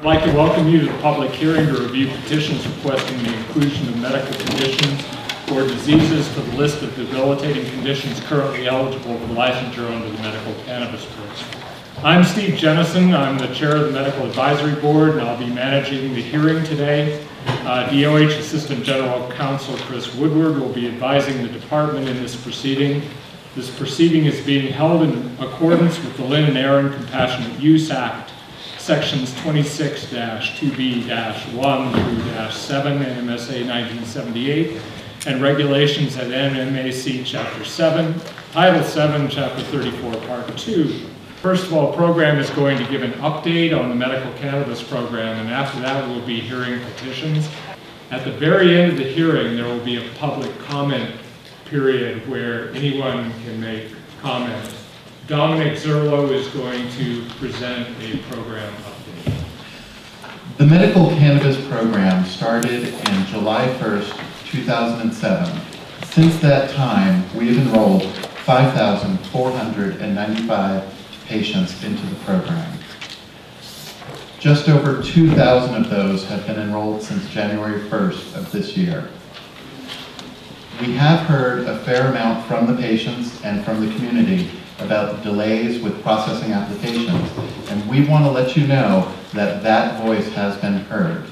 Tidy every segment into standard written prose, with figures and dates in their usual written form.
I'd like to welcome you to the public hearing to review petitions requesting the inclusion of medical conditions or diseases to the list of debilitating conditions currently eligible for licensure under the Medical Cannabis Program. I'm Steve Jennison. I'm the chair of the Medical Advisory Board, and I'll be managing the hearing today. DOH Assistant General Counsel Chris Woodward will be advising the department in this proceeding. This proceeding is being held in accordance with the Lynn and Aaron Compassionate Use Act, Sections 26-2B-1 through -7 NMSA 1978, and regulations at NMAC Chapter 7, Title 7, Chapter 34, Part 2. First of all, the program is going to give an update on the medical cannabis program, and after that we'll be hearing petitions. At the very end of the hearing, there will be a public comment period where anyone can make comment. Dominick Zurlo is going to present a program update. The Medical Cannabis Program started in July 1st, 2007. Since that time, we have enrolled 5,495 patients into the program. Just over 2,000 of those have been enrolled since January 1st of this year. We have heard a fair amount from the patients and from the community about the delays with processing applications, and we want to let you know that that voice has been heard.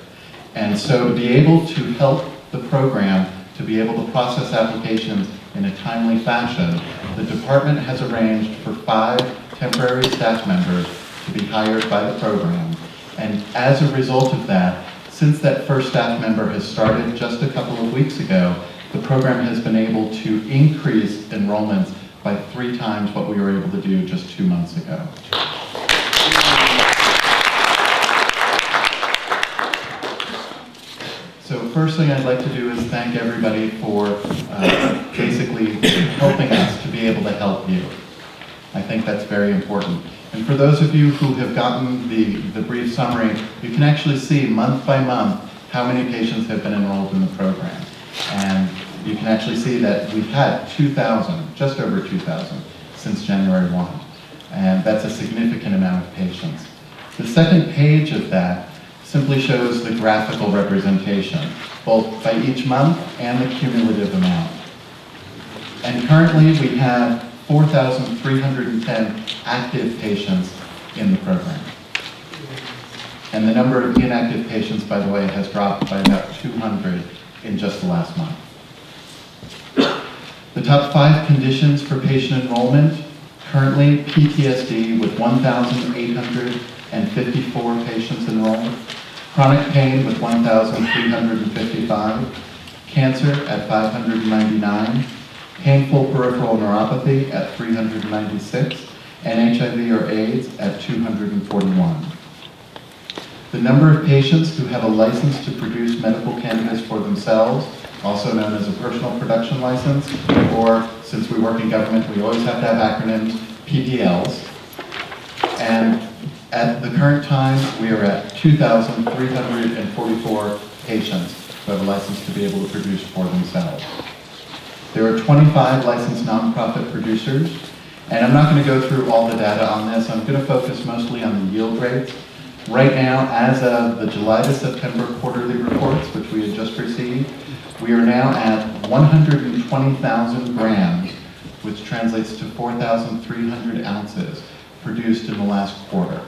And so to be able to help the program to be able to process applications in a timely fashion, the department has arranged for 5 temporary staff members to be hired by the program. And as a result of that, since that first staff member has started just a couple of weeks ago, the program has been able to increase enrollments by 3 times what we were able to do just 2 months ago. So first thing I'd like to do is thank everybody for basically helping us to be able to help you. I think that's very important. And for those of you who have gotten the brief summary, you can actually see month by month how many patients have been enrolled in the program. And you can actually see that we've had 2,000, just over 2,000, since January 1. And that's a significant amount of patients. The second page of that simply shows the graphical representation, both by each month and the cumulative amount. And currently we have 4,310 active patients in the program. And the number of inactive patients, by the way, has dropped by about 200 in just the last month. The top 5 conditions for patient enrollment, currently PTSD with 1,854 patients enrolled, chronic pain with 1,355, cancer at 599, painful peripheral neuropathy at 396, and HIV or AIDS at 241. The number of patients who have a license to produce medical cannabis for themselves, also known as a personal production license, or since we work in government, we always have to have acronyms, PPLs. And at the current time, we are at 2,344 patients who have a license to be able to produce for themselves. There are 25 licensed nonprofit producers, and I'm not going to go through all the data on this. I'm going to focus mostly on the yield rates. Right now, as of the July to September quarterly reports, which we had just received, we are now at 120,000 grams, which translates to 4,300 ounces produced in the last quarter.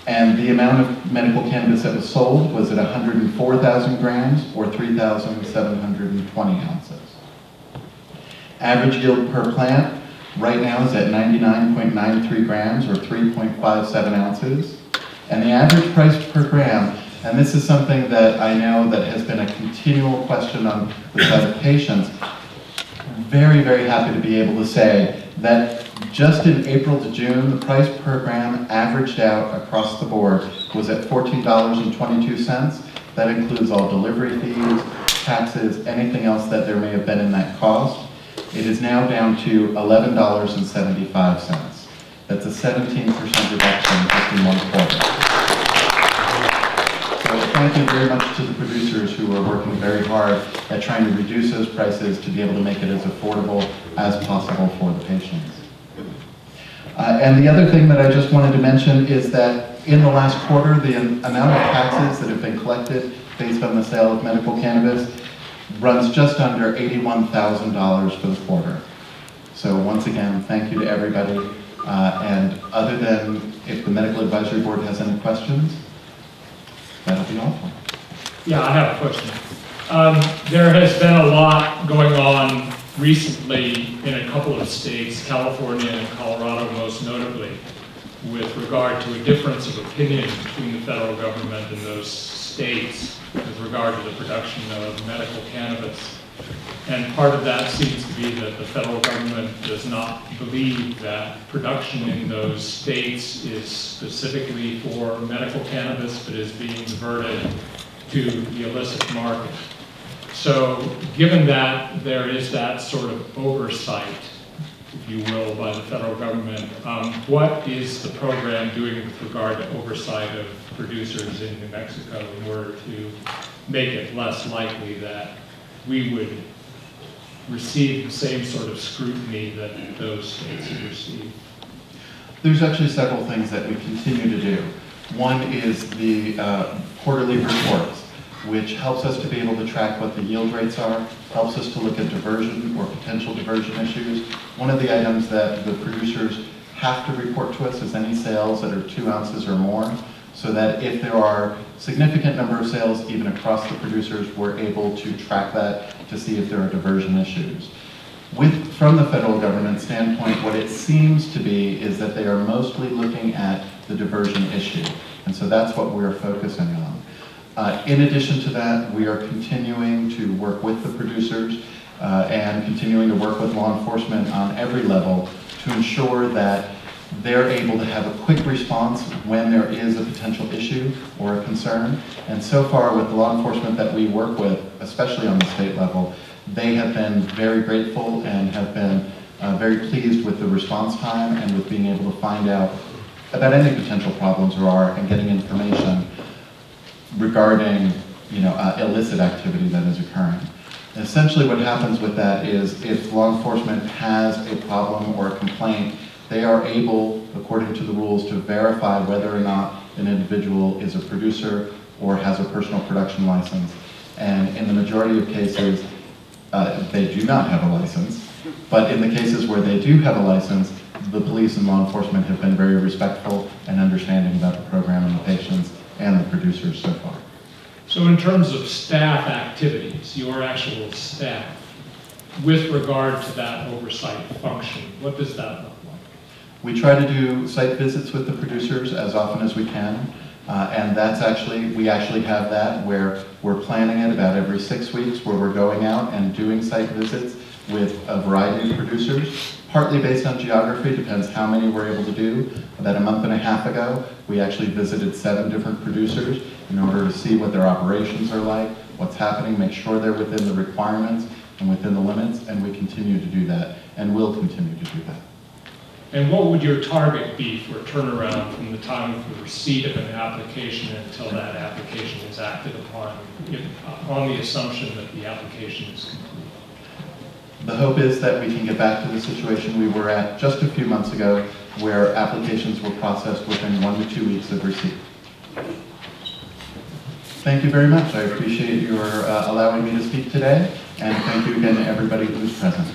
And the amount of medical cannabis that was sold was at 104,000 grams, or 3,720 ounces. Average yield per plant right now is at 99.93 grams, or 3.57 ounces. And the average price per gram, and this is something that I know that has been a continual question on the side of patients, I'm very, very happy to be able to say that just in April to June, the price per gram averaged out across the board was at $14.22. That includes all delivery fees, taxes, anything else that there may have been in that cost. It is now down to $11.75. That's a 17% reduction just in 1 quarter. So thank you very much to the producers who are working very hard at trying to reduce those prices to be able to make it as affordable as possible for the patients. And the other thing that I just wanted to mention is that in the last quarter, the amount of taxes that have been collected based on the sale of medical cannabis runs just under $81,000 for the quarter. So once again, thank you to everybody. And other than if the Medical Advisory Board has any questions, that'll be all for me. Yeah, I have a question. There has been a lot going on recently in a couple of states, California and Colorado most notably, with regard to a difference of opinion between the federal government and those states with regard to the production of medical cannabis. And part of that seems to be that the federal government does not believe that production in those states is specifically for medical cannabis, but is being diverted to the illicit market. So given that there is that sort of oversight, if you will, by the federal government, what is the program doing with regard to oversight of producers in New Mexico in order to make it less likely that we would receive the same sort of scrutiny that those states have received? There's actually several things that we continue to do. One is the quarterly reports, which helps us to be able to track what the yield rates are, helps us to look at diversion or potential diversion issues. One of the items that the producers have to report to us is any sales that are 2 ounces or more, so that if there are significant number of sales even across the producers, we're able to track that to see if there are diversion issues. From the federal government standpoint, what it seems to be is that they are mostly looking at the diversion issue, and so that's what we're focusing on. In addition to that, we are continuing to work with the producers and continuing to work with law enforcement on every level to ensure that they're able to have a quick response when there is a potential issue or a concern. And so far with the law enforcement that we work with, especially on the state level, they have been very grateful and have been very pleased with the response time and with being able to find out about any potential problems there are and getting information regarding illicit activity that is occurring. Essentially what happens with that is if law enforcement has a problem or a complaint, they are able, according to the rules, to verify whether or not an individual is a producer or has a personal production license. And in the majority of cases, they do not have a license. But in the cases where they do have a license, the police and law enforcement have been very respectful and understanding about the program and the patients and the producers so far. So in terms of staff activities, your actual staff, with regard to that oversight function, what does that look like? We try to do site visits with the producers as often as we can, and we actually have that where we're planning it about every 6 weeks where we're going out and doing site visits with a variety of producers, partly based on geography, depends how many we're able to do. About a month and a half ago, we actually visited 7 different producers in order to see what their operations are like, what's happening, make sure they're within the requirements and within the limits, and we continue to do that, and will continue to do that. And what would your target be for a turnaround from the time of the receipt of an application until that application is acted upon, on the assumption that the application is complete? The hope is that we can get back to the situation we were at just a few months ago, where applications were processed within 1 to 2 weeks of receipt. Thank you very much. I appreciate your allowing me to speak today, and thank you again to everybody who's present.